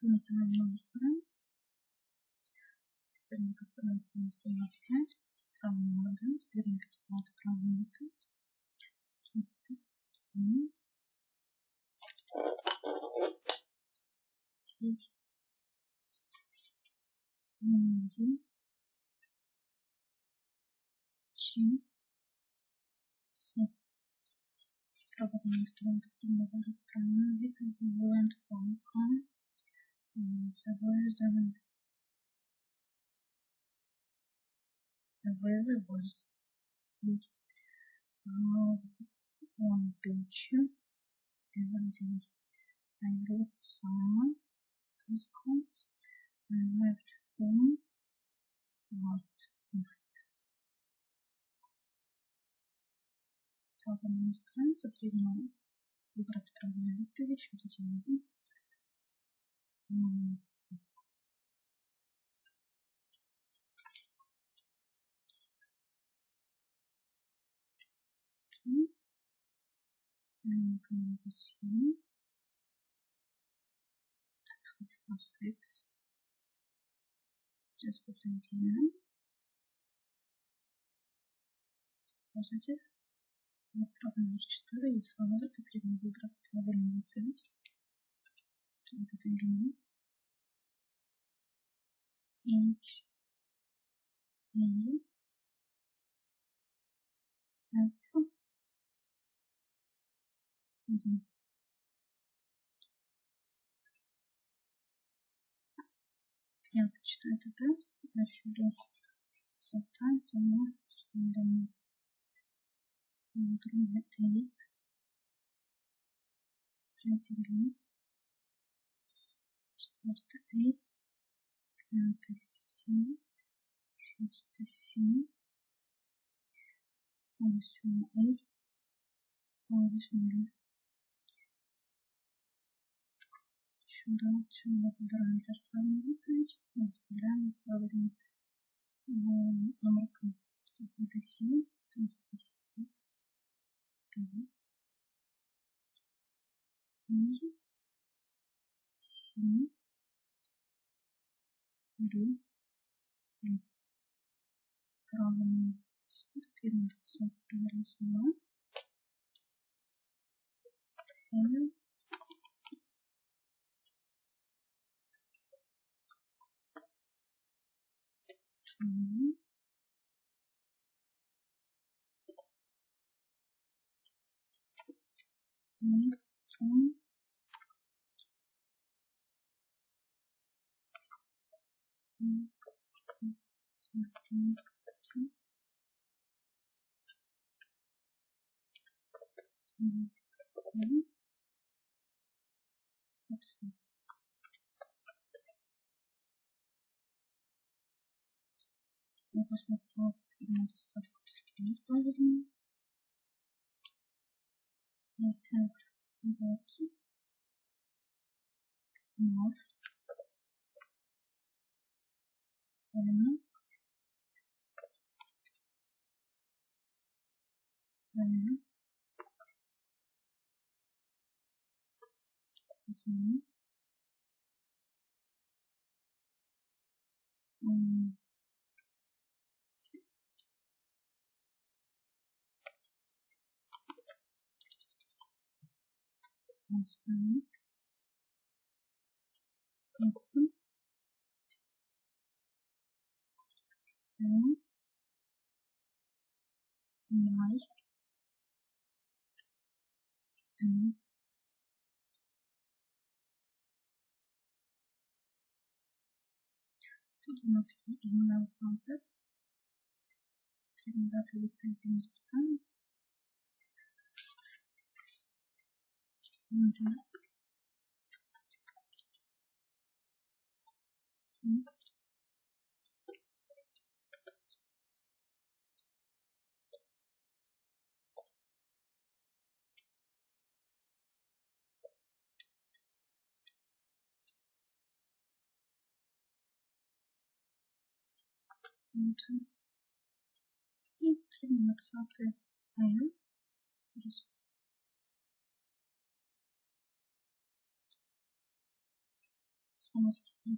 Заметаем номер 2. Теперь постараемся настроить 5. Правый номер 1. Теперь плату правый номер 5. 1, 7, 7. Правый номер 2. Потрібно зараз правильно відповідь. Word Falcon. Завезли. On picture. I got some biscuits. I left home last night. Правда, номер 3. Потрібно вибрати правильну відповідь, що тут є. I'm going to see 6. Just put it here. It's positive. Вправо номер 4 і фраза потрібно вибрати правильну відповідь. Тут потрібно H, A, F, D. П'яте читайте текст, тепер щодо субтайтлу, складемо друге 8, третє 2, четверте 8, п'яте 7, шосте 7, восьме 8, восьме. Щодо цього вибираємо теж правильну відповідь, заставляємо правильну номерку. Тут буде 7, тут буде 7, 5, 7, 2, 3. Правильно спортивно все перерисували. Посмотрим, потрібно доставку слів правильно. I have got enough then constant, then like and тут у нас є email contact. Потрібно дати відповідь на запитання. Send please. І потрібно написати I Самостійно.